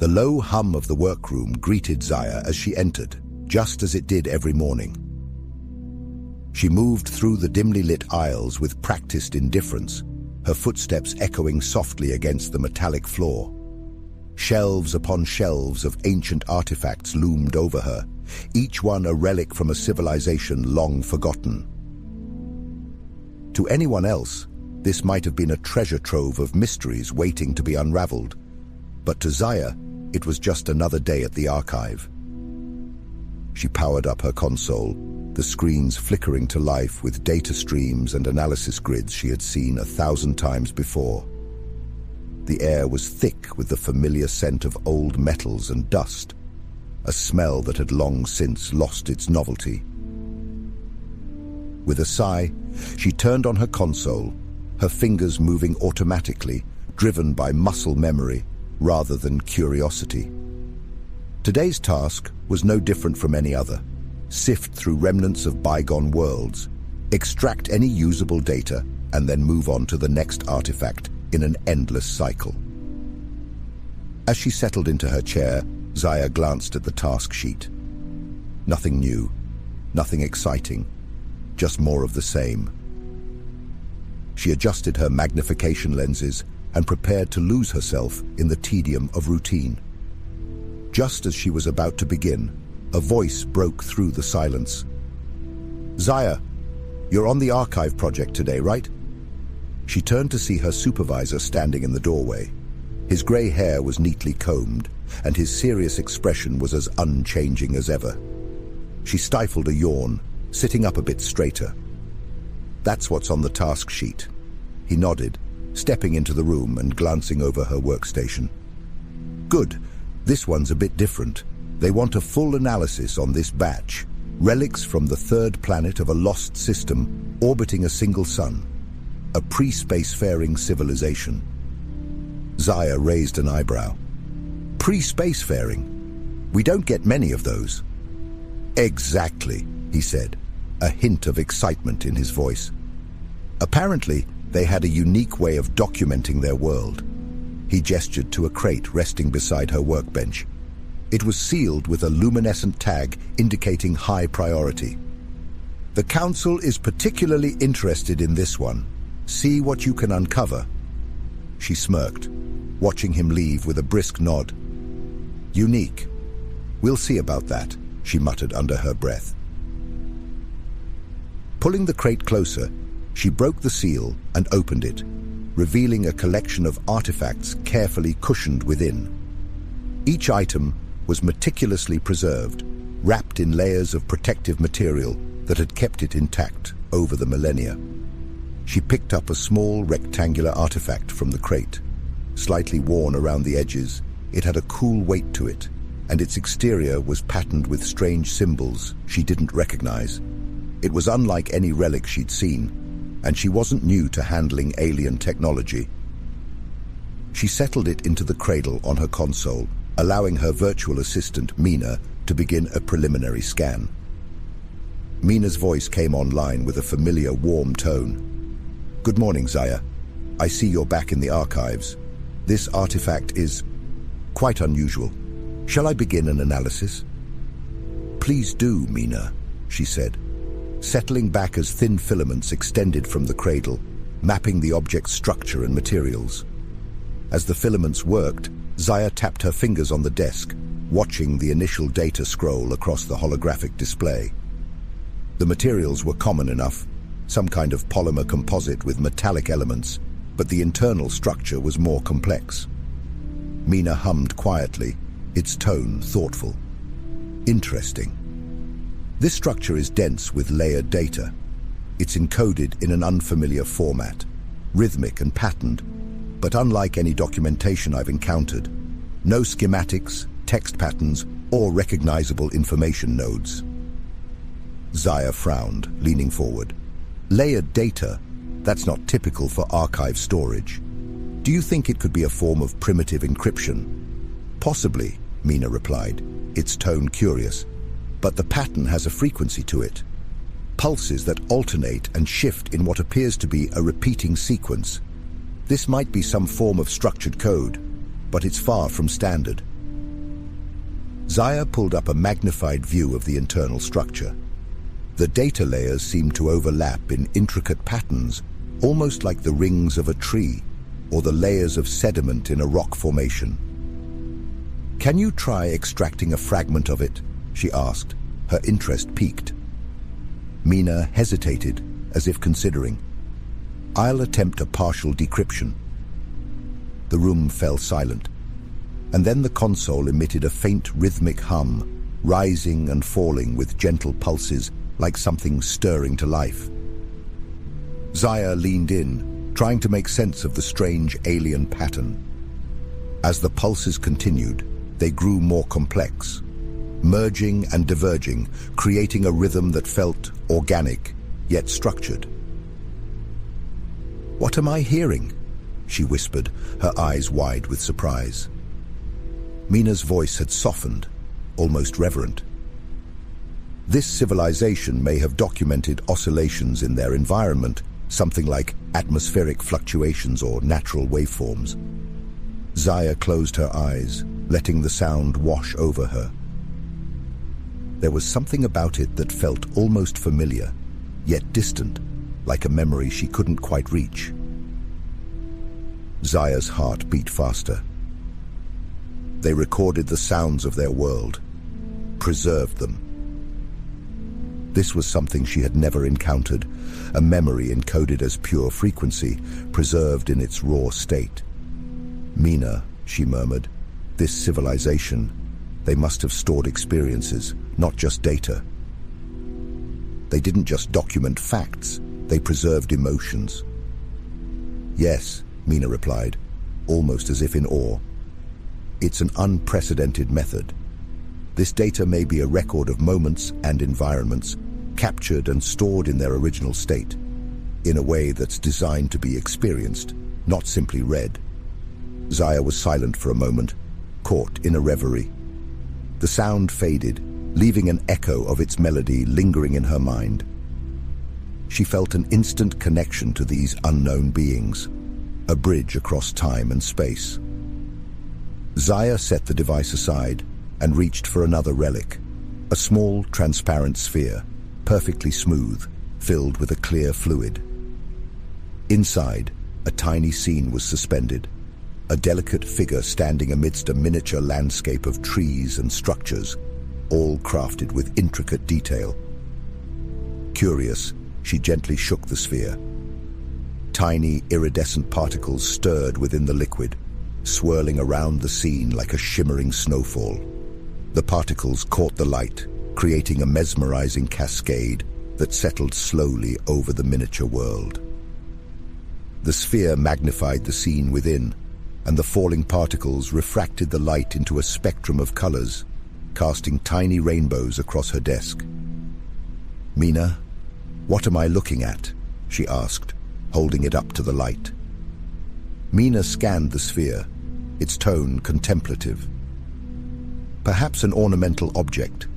The low hum of the workroom greeted Zaya as she entered, just as it did every morning. She moved through the dimly lit aisles with practiced indifference, her footsteps echoing softly against the metallic floor. Shelves upon shelves of ancient artifacts loomed over her, each one a relic from a civilization long forgotten. To anyone else, this might have been a treasure trove of mysteries waiting to be unraveled, but to Zaya, it was just another day at the archive. She powered up her console, the screens flickering to life with data streams and analysis grids she had seen 1,000 times before. The air was thick with the familiar scent of old metals and dust, a smell that had long since lost its novelty. With a sigh, she turned on her console, her fingers moving automatically, driven by muscle memory rather than curiosity. Today's task was no different from any other. Sift through remnants of bygone worlds, extract any usable data, and then move on to the next artifact in an endless cycle. As she settled into her chair, Zaya glanced at the task sheet. Nothing new, nothing exciting, just more of the same. She adjusted her magnification lenses and prepared to lose herself in the tedium of routine. Just as she was about to begin, a voice broke through the silence. "Zaya, you're on the archive project today, right?" She turned to see her supervisor standing in the doorway. His grey hair was neatly combed, and his serious expression was as unchanging as ever. She stifled a yawn, sitting up a bit straighter. "That's what's on the task sheet." He nodded, stepping into the room and glancing over her workstation. "Good. This one's a bit different. They want a full analysis on this batch. Relics from the third planet of a lost system orbiting a single sun. A pre-spacefaring civilization." Zaya raised an eyebrow. "Pre-spacefaring? We don't get many of those." "Exactly," he said, a hint of excitement in his voice. "Apparently, they had a unique way of documenting their world." He gestured to a crate resting beside her workbench. It was sealed with a luminescent tag indicating high priority. "The Council is particularly interested in this one. See what you can uncover." She smirked, watching him leave with a brisk nod. "Unique. We'll see about that," she muttered under her breath. Pulling the crate closer, she broke the seal and opened it, revealing a collection of artifacts carefully cushioned within. Each item was meticulously preserved, wrapped in layers of protective material that had kept it intact over the millennia. She picked up a small rectangular artifact from the crate. Slightly worn around the edges, it had a cool weight to it, and its exterior was patterned with strange symbols she didn't recognize. It was unlike any relic she'd seen, and she wasn't new to handling alien technology. She settled it into the cradle on her console, allowing her virtual assistant, Mina, to begin a preliminary scan. Mina's voice came online with a familiar, warm tone. "Good morning, Zaya. I see you're back in the archives. This artifact is quite unusual. Shall I begin an analysis?" "Please do, Mina," she said, settling back as thin filaments extended from the cradle, mapping the object's structure and materials. As the filaments worked, Zaya tapped her fingers on the desk, watching the initial data scroll across the holographic display. The materials were common enough, some kind of polymer composite with metallic elements, but the internal structure was more complex. Mina hummed quietly, its tone thoughtful. "Interesting. This structure is dense with layered data. It's encoded in an unfamiliar format, rhythmic and patterned, but unlike any documentation I've encountered. No schematics, text patterns, or recognizable information nodes." Zaya frowned, leaning forward. "Layered data? That's not typical for archive storage. Do you think it could be a form of primitive encryption?" "Possibly," Mina replied, its tone curious. "But the pattern has a frequency to it. Pulses that alternate and shift in what appears to be a repeating sequence. This might be some form of structured code, but it's far from standard." Zaya pulled up a magnified view of the internal structure. The data layers seemed to overlap in intricate patterns, almost like the rings of a tree or the layers of sediment in a rock formation. "Can you try extracting a fragment of it?" she asked, her interest piqued. Mina hesitated, as if considering. "I'll attempt a partial decryption." The room fell silent, and then the console emitted a faint rhythmic hum, rising and falling with gentle pulses like something stirring to life. Zaya leaned in, trying to make sense of the strange alien pattern. As the pulses continued, they grew more complex, merging and diverging, creating a rhythm that felt organic, yet structured. "What am I hearing?" she whispered, her eyes wide with surprise. Mina's voice had softened, almost reverent. This civilization may have documented oscillations in their environment, something like atmospheric fluctuations or natural waveforms. Zaya closed her eyes, letting the sound wash over her. There was something about it that felt almost familiar, yet distant, like a memory she couldn't quite reach. Zaya's heart beat faster. They recorded the sounds of their world, preserved them. This was something she had never encountered, a memory encoded as pure frequency, preserved in its raw state. "Mina," she murmured, "this civilization, they must have stored experiences, not just data." They didn't just document facts, they preserved emotions. "Yes," Mina replied, almost as if in awe. "It's an unprecedented method. This data may be a record of moments and environments, captured and stored in their original state, in a way that's designed to be experienced, not simply read." Zaya was silent for a moment, caught in a reverie. The sound faded, leaving an echo of its melody lingering in her mind. She felt an instant connection to these unknown beings, a bridge across time and space. Zaya set the device aside and reached for another relic, a small, transparent sphere, perfectly smooth, filled with a clear fluid. Inside, a tiny scene was suspended, a delicate figure standing amidst a miniature landscape of trees and structures, all crafted with intricate detail. Curious, she gently shook the sphere. Tiny, iridescent particles stirred within the liquid, swirling around the scene like a shimmering snowfall. The particles caught the light, creating a mesmerizing cascade that settled slowly over the miniature world. The sphere magnified the scene within, and the falling particles refracted the light into a spectrum of colors, casting tiny rainbows across her desk. "Mina, what am I looking at?" she asked, holding it up to the light. Mina scanned the sphere, its tone contemplative. Perhaps an ornamental object,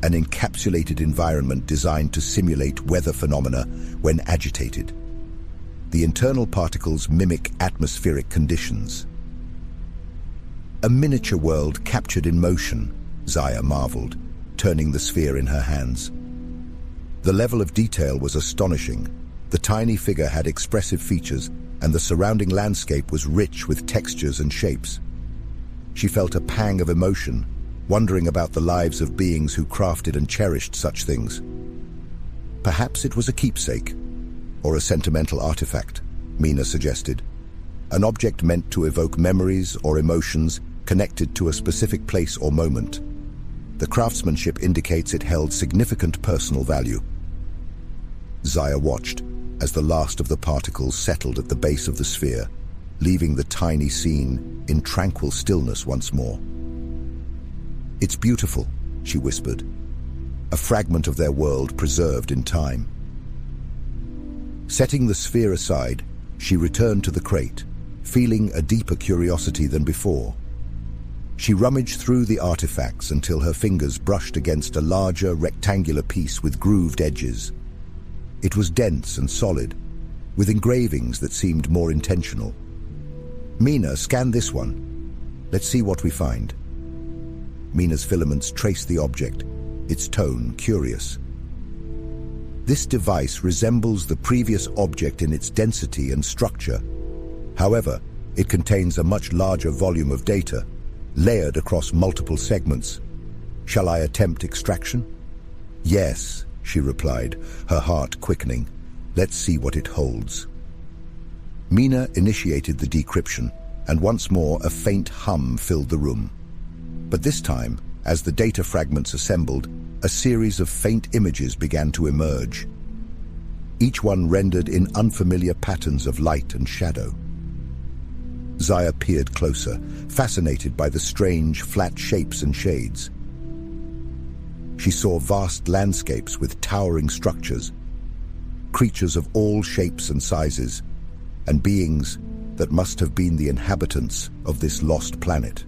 an encapsulated environment designed to simulate weather phenomena when agitated. The internal particles mimic atmospheric conditions. "A miniature world captured in motion," Zaya marveled, turning the sphere in her hands. The level of detail was astonishing. The tiny figure had expressive features, and the surrounding landscape was rich with textures and shapes. She felt a pang of emotion, wondering about the lives of beings who crafted and cherished such things. Perhaps it was a keepsake, or a sentimental artifact, Mina suggested. An object meant to evoke memories or emotions connected to a specific place or moment. The craftsmanship indicates it held significant personal value. Zaya watched as the last of the particles settled at the base of the sphere, leaving the tiny scene in tranquil stillness once more. "It's beautiful," she whispered, a fragment of their world preserved in time. Setting the sphere aside, she returned to the crate, feeling a deeper curiosity than before. She rummaged through the artifacts until her fingers brushed against a larger, rectangular piece with grooved edges. It was dense and solid, with engravings that seemed more intentional. "Mina, scan this one. Let's see what we find." Mina's filaments traced the object, its tone curious. This device resembles the previous object in its density and structure. However, it contains a much larger volume of data, layered across multiple segments. Shall I attempt extraction? Yes, she replied, her heart quickening. Let's see what it holds. Mina initiated the decryption, and once more a faint hum filled the room. But this time, as the data fragments assembled, a series of faint images began to emerge, each one rendered in unfamiliar patterns of light and shadow. Zaya peered closer, fascinated by the strange, flat shapes and shades. She saw vast landscapes with towering structures, creatures of all shapes and sizes, and beings that must have been the inhabitants of this lost planet.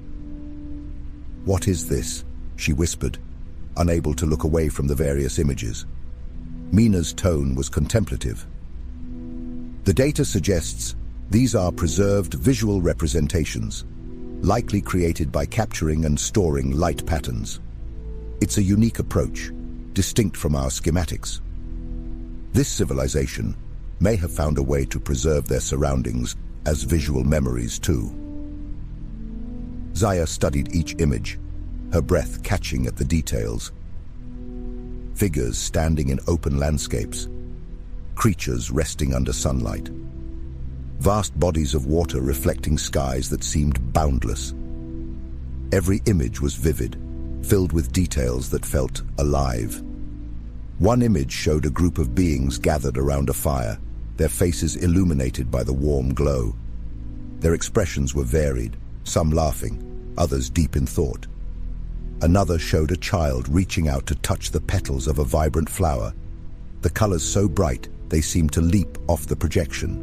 "What is this?" she whispered, unable to look away from the various images. Mina's tone was contemplative. The data suggests these are preserved visual representations, likely created by capturing and storing light patterns. It's a unique approach, distinct from our schematics. This civilization may have found a way to preserve their surroundings as visual memories too. Zaya studied each image, her breath catching at the details. Figures standing in open landscapes, creatures resting under sunlight, vast bodies of water reflecting skies that seemed boundless. Every image was vivid, filled with details that felt alive. One image showed a group of beings gathered around a fire, their faces illuminated by the warm glow. Their expressions were varied, some laughing, others deep in thought. Another showed a child reaching out to touch the petals of a vibrant flower, the colors so bright they seemed to leap off the projection.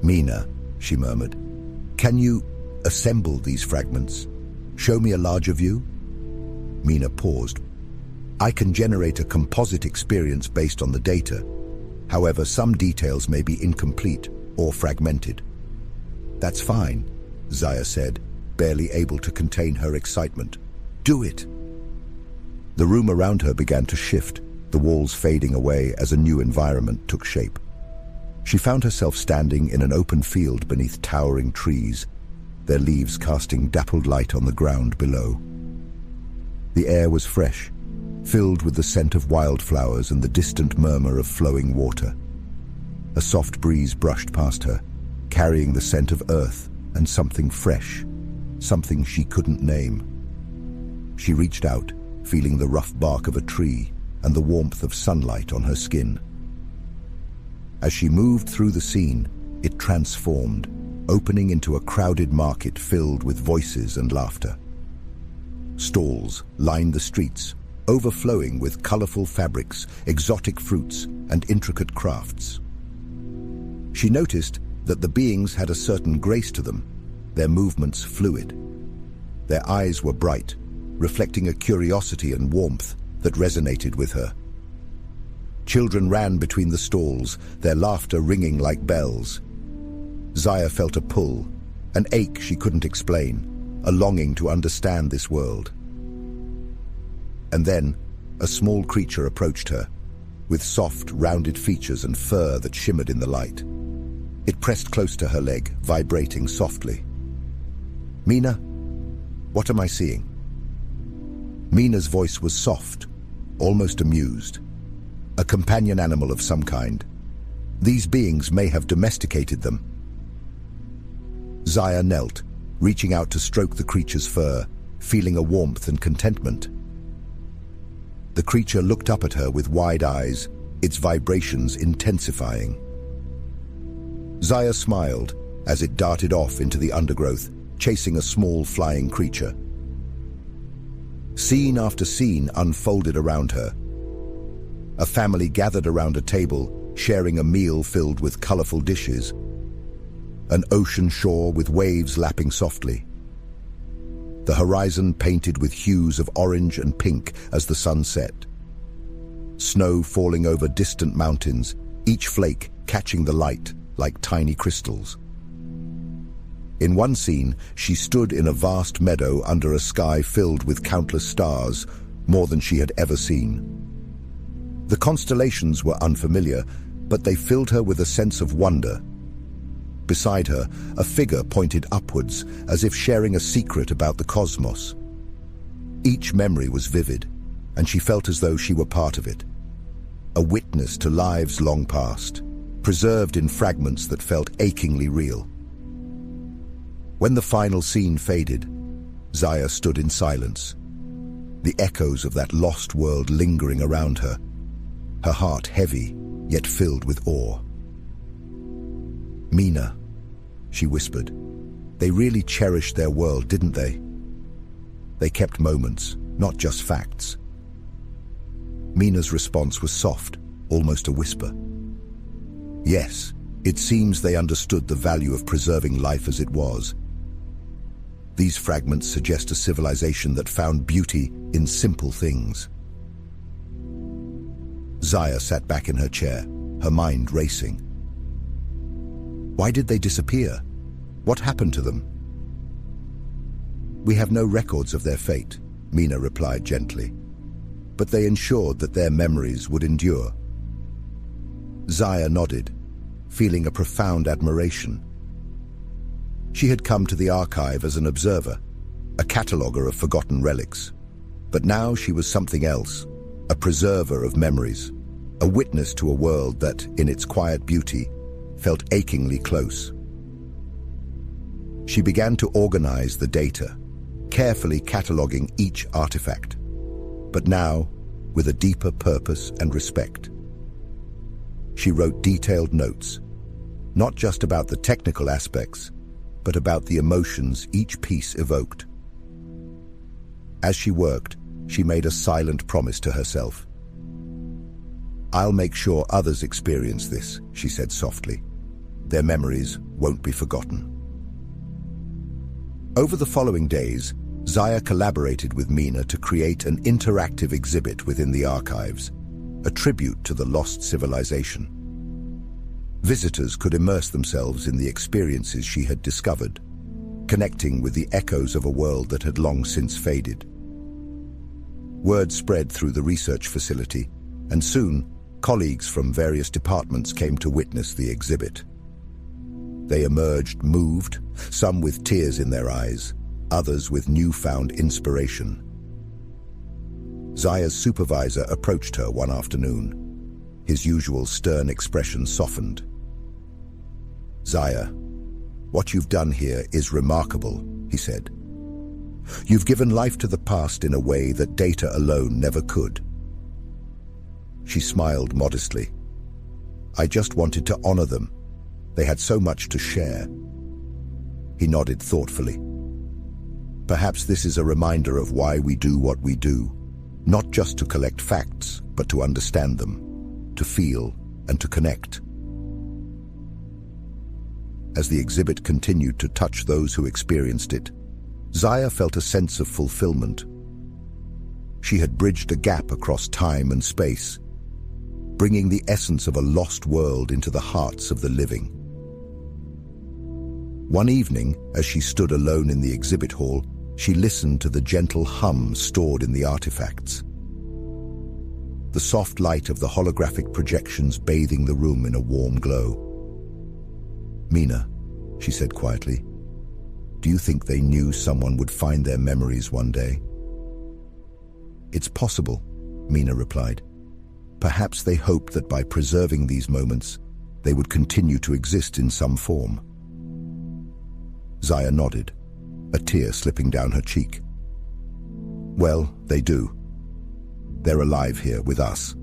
"Mina," she murmured, "can you assemble these fragments? Show me a larger view?" Mina paused. "I can generate a composite experience based on the data. However, some details may be incomplete or fragmented." "That's fine," Zaya said, barely able to contain her excitement. "Do it!" The room around her began to shift, the walls fading away as a new environment took shape. She found herself standing in an open field beneath towering trees, their leaves casting dappled light on the ground below. The air was fresh, filled with the scent of wildflowers and the distant murmur of flowing water. A soft breeze brushed past her, carrying the scent of earth and something fresh, something she couldn't name. She reached out, feeling the rough bark of a tree and the warmth of sunlight on her skin. As she moved through the scene, it transformed, opening into a crowded market filled with voices and laughter. Stalls lined the streets, overflowing with colorful fabrics, exotic fruits, and intricate crafts. She noticed that the beings had a certain grace to them, their movements fluid. Their eyes were bright, reflecting a curiosity and warmth that resonated with her. Children ran between the stalls, their laughter ringing like bells. Zaya felt a pull, an ache she couldn't explain, a longing to understand this world. And then, a small creature approached her, with soft, rounded features and fur that shimmered in the light. It pressed close to her leg, vibrating softly. "Mina, what am I seeing?" Mina's voice was soft, almost amused. A companion animal of some kind. These beings may have domesticated them. Zaya knelt, reaching out to stroke the creature's fur, feeling a warmth and contentment. The creature looked up at her with wide eyes, its vibrations intensifying. Zaya smiled as it darted off into the undergrowth, chasing a small flying creature. Scene after scene unfolded around her. A family gathered around a table, sharing a meal filled with colorful dishes. An ocean shore with waves lapping softly. The horizon painted with hues of orange and pink as the sun set. Snow falling over distant mountains, each flake catching the light like tiny crystals. In one scene, she stood in a vast meadow under a sky filled with countless stars, more than she had ever seen. The constellations were unfamiliar, but they filled her with a sense of wonder. Beside her, a figure pointed upwards, as if sharing a secret about the cosmos. Each memory was vivid, and she felt as though she were part of it. A witness to lives long past, preserved in fragments that felt achingly real. When the final scene faded, Zaya stood in silence, the echoes of that lost world lingering around her, her heart heavy, yet filled with awe. "Mina," she whispered, "they really cherished their world, didn't they? They kept moments, not just facts." Mina's response was soft, almost a whisper. "Yes, it seems they understood the value of preserving life as it was. These fragments suggest a civilization that found beauty in simple things." Zaya sat back in her chair, her mind racing. Why did they disappear? What happened to them? "We have no records of their fate," Mina replied gently, "but they ensured that their memories would endure." Zaya nodded, feeling a profound admiration. She had come to the archive as an observer, a cataloguer of forgotten relics. But now she was something else, a preserver of memories, a witness to a world that, in its quiet beauty, felt achingly close. She began to organize the data, carefully cataloguing each artifact, but now with a deeper purpose and respect. She wrote detailed notes, not just about the technical aspects, but about the emotions each piece evoked. As she worked, she made a silent promise to herself. "I'll make sure others experience this," she said softly. "Their memories won't be forgotten." Over the following days, Zaya collaborated with Mina to create an interactive exhibit within the archives, a tribute to the lost civilization. Visitors could immerse themselves in the experiences she had discovered, connecting with the echoes of a world that had long since faded. Word spread through the research facility, and soon, colleagues from various departments came to witness the exhibit. They emerged moved, some with tears in their eyes, others with newfound inspiration. Zaya's supervisor approached her one afternoon. His usual stern expression softened. "Zaya, what you've done here is remarkable," he said. "You've given life to the past in a way that data alone never could." She smiled modestly. "I just wanted to honor them. They had so much to share." He nodded thoughtfully. "Perhaps this is a reminder of why we do what we do, not just to collect facts, but to understand them, to feel, and to connect." As the exhibit continued to touch those who experienced it, Zaya felt a sense of fulfillment. She had bridged a gap across time and space, bringing the essence of a lost world into the hearts of the living. One evening, as she stood alone in the exhibit hall, she listened to the gentle hum stored in the artifacts. The soft light of the holographic projections bathing the room in a warm glow. "Mina," she said quietly, "do you think they knew someone would find their memories one day?" "It's possible," Mina replied. "Perhaps they hoped that by preserving these moments, they would continue to exist in some form." Zaya nodded, a tear slipping down her cheek. "Well, they do. They're alive here with us.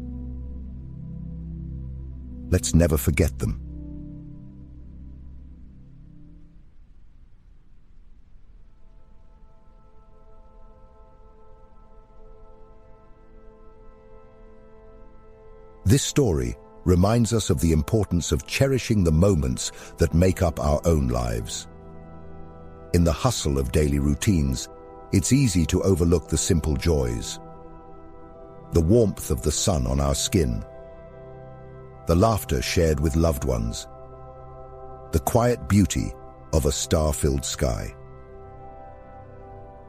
Let's never forget them." This story reminds us of the importance of cherishing the moments that make up our own lives. In the hustle of daily routines, it's easy to overlook the simple joys. The warmth of the sun on our skin, the laughter shared with loved ones, the quiet beauty of a star-filled sky.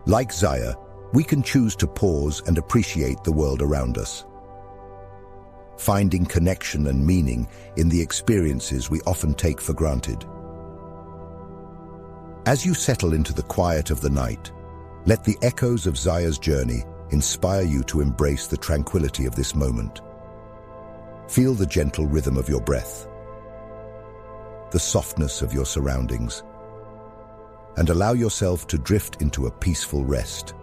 Like Zaya, we can choose to pause and appreciate the world around us, finding connection and meaning in the experiences we often take for granted. As you settle into the quiet of the night, let the echoes of Zaya's journey inspire you to embrace the tranquility of this moment. Feel the gentle rhythm of your breath, the softness of your surroundings, and allow yourself to drift into a peaceful rest.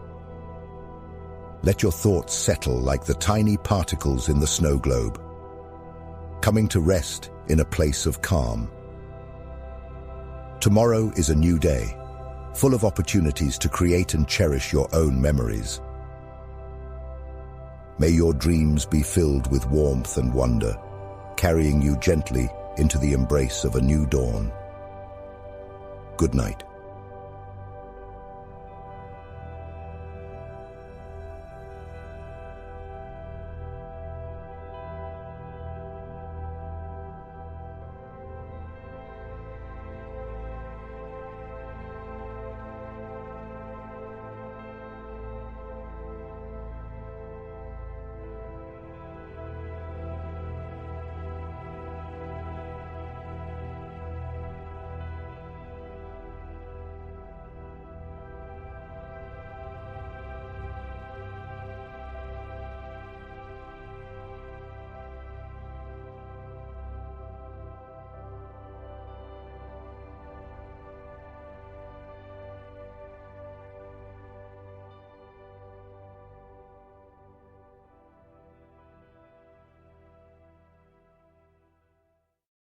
Let your thoughts settle like the tiny particles in the snow globe, coming to rest in a place of calm. Tomorrow is a new day, full of opportunities to create and cherish your own memories. May your dreams be filled with warmth and wonder, carrying you gently into the embrace of a new dawn. Good night.